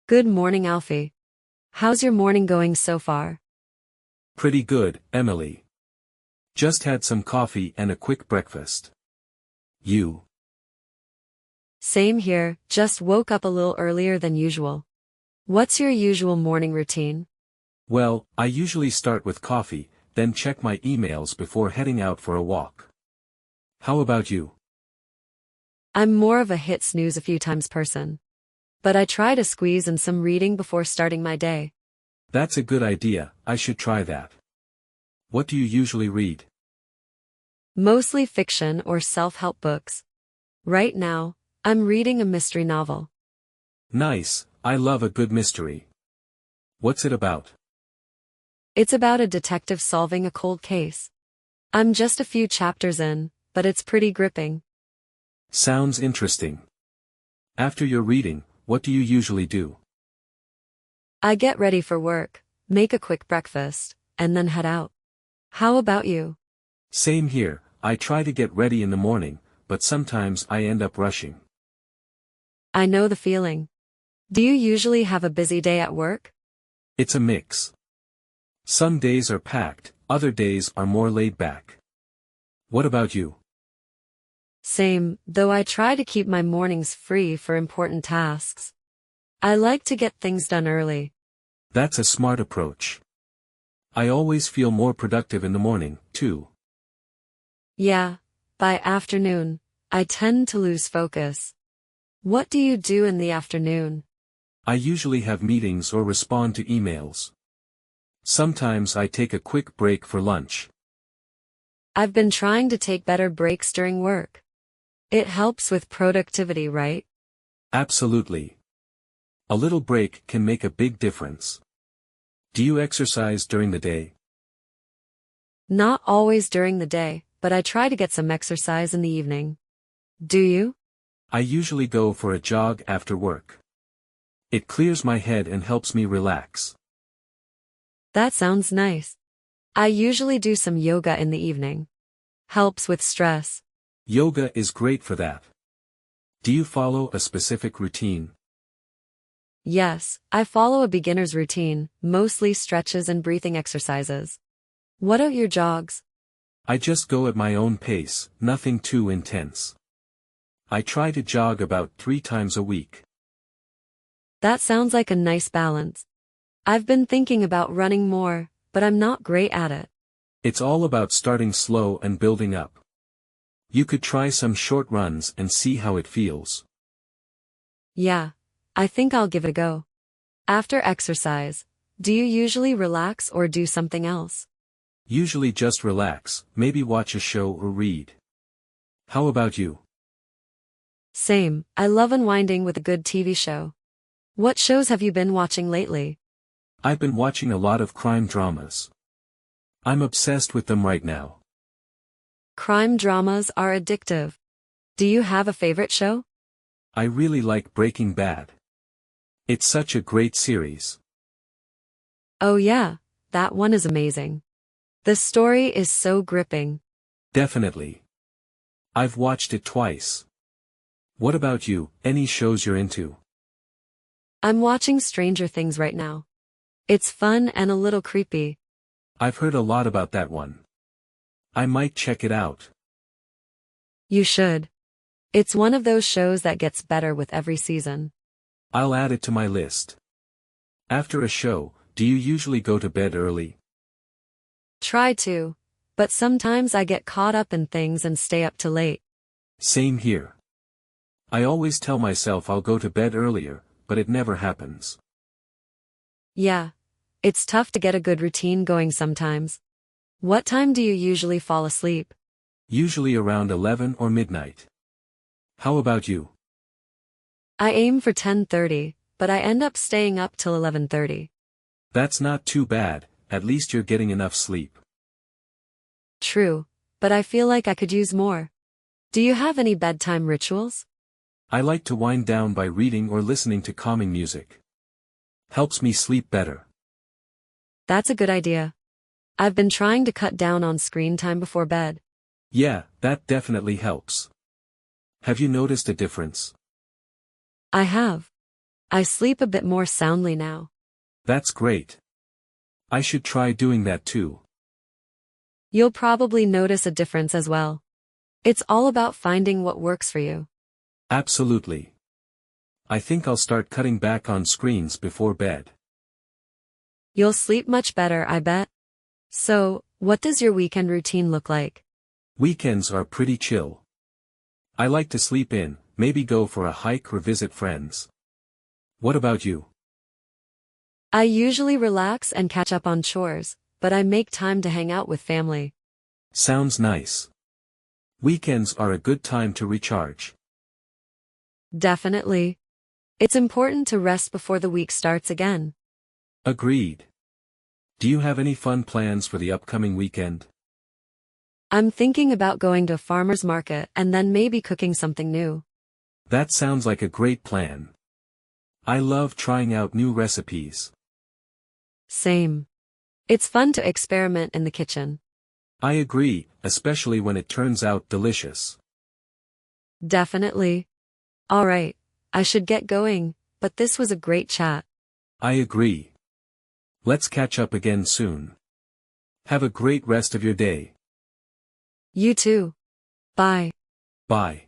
Good morning, Alfie. How's your morning going so far? Pretty good, Emily. Just had some coffee and a quick breakfast. You? Same here, just woke up a little earlier than usual. What's your usual morning routine? Well, I usually start with coffee, then check my emails before heading out for a walk. How about you? I'm more of a hit snooze a few times person. But I try to squeeze in some reading before starting my day. That's a good idea, I should try that. What do you usually read? Mostly fiction or self-help books. Right now, I'm reading a mystery novel. Nice, I love a good mystery. What's it about? It's about a detective solving a cold case. I'm just a few chapters in, but it's pretty gripping. Sounds interesting. After your reading, what do you usually do? I get ready for work, make a quick breakfast, and then head out. How about you? Same here, I try to get ready in the morning, but sometimes I end up rushing. I know the feeling. Do you usually have a busy day at work? It's a mix. Some days are packed, other days are more laid back. What about you? Same, though I try to keep my mornings free for important tasks. I like to get things done early. That's a smart approach. I always feel more productive in the morning, too. Yeah, by afternoon, I tend to lose focus. What do you do in the afternoon? I usually have meetings or respond to emails. Sometimes I take a quick break for lunch. I've been trying to take better breaks during work. It helps with productivity, right? Absolutely. A little break can make a big difference. Do you exercise during the day? Not always during the day, but I try to get some exercise in the evening. Do you? I usually go for a jog after work. It clears my head and helps me relax. That sounds nice. I usually do some yoga in the evening. Helps with stress. Yoga is great for that. Do you follow a specific routine? Yes, I follow a beginner's routine, mostly stretches and breathing exercises. What are your jogs? I just go at my own pace, nothing too intense. I try to jog about 3 times a week. That sounds like a nice balance. I've been thinking about running more, but I'm not great at it. It's all about starting slow and building up. You could try some short runs and see how it feels. Yeah, I think I'll give it a go. After exercise, do you usually relax or do something else? Usually just relax, maybe watch a show or read. How about you? Same, I love unwinding with a good TV show. What shows have you been watching lately? I've been watching a lot of crime dramas. I'm obsessed with them right now. Crime dramas are addictive. Do you have a favorite show? I really like Breaking Bad. It's such a great series. Oh yeah, that one is amazing. The story is so gripping. Definitely. I've watched it twice. What about you, any shows you're into? I'm watching Stranger Things right now. It's fun and a little creepy. I've heard a lot about that one. I might check it out. You should. It's one of those shows that gets better with every season. I'll add it to my list. After a show, do you usually go to bed early? Try to, but sometimes I get caught up in things and stay up too late. Same here. I always tell myself I'll go to bed earlier, but it never happens. Yeah, it's tough to get a good routine going sometimes. What time do you usually fall asleep? Usually around 11 or midnight. How about you? I aim for 10:30, but I end up staying up till 11:30. That's not too bad, at least you're getting enough sleep. True, but I feel like I could use more. Do you have any bedtime rituals? I like to wind down by reading or listening to calming music. Helps me sleep better. That's a good idea. I've been trying to cut down on screen time before bed. Yeah, that definitely helps. Have you noticed a difference? I have. I sleep a bit more soundly now. That's great. I should try doing that too. You'll probably notice a difference as well. It's all about finding what works for you. Absolutely. I think I'll start cutting back on screens before bed. You'll sleep much better, I bet. So, what does your weekend routine look like? Weekends are pretty chill. I like to sleep in, maybe go for a hike or visit friends. What about you? I usually relax and catch up on chores, but I make time to hang out with family. Sounds nice. Weekends are a good time to recharge. Definitely. It's important to rest before the week starts again. Agreed. Do you have any fun plans for the upcoming weekend? I'm thinking about going to a farmer's market and then maybe cooking something new. That sounds like a great plan. I love trying out new recipes. Same. It's fun to experiment in the kitchen. I agree, especially when it turns out delicious. Definitely. All right, I should get going, but this was a great chat. I agree. Let's catch up again soon. Have a great rest of your day. You too. Bye. Bye.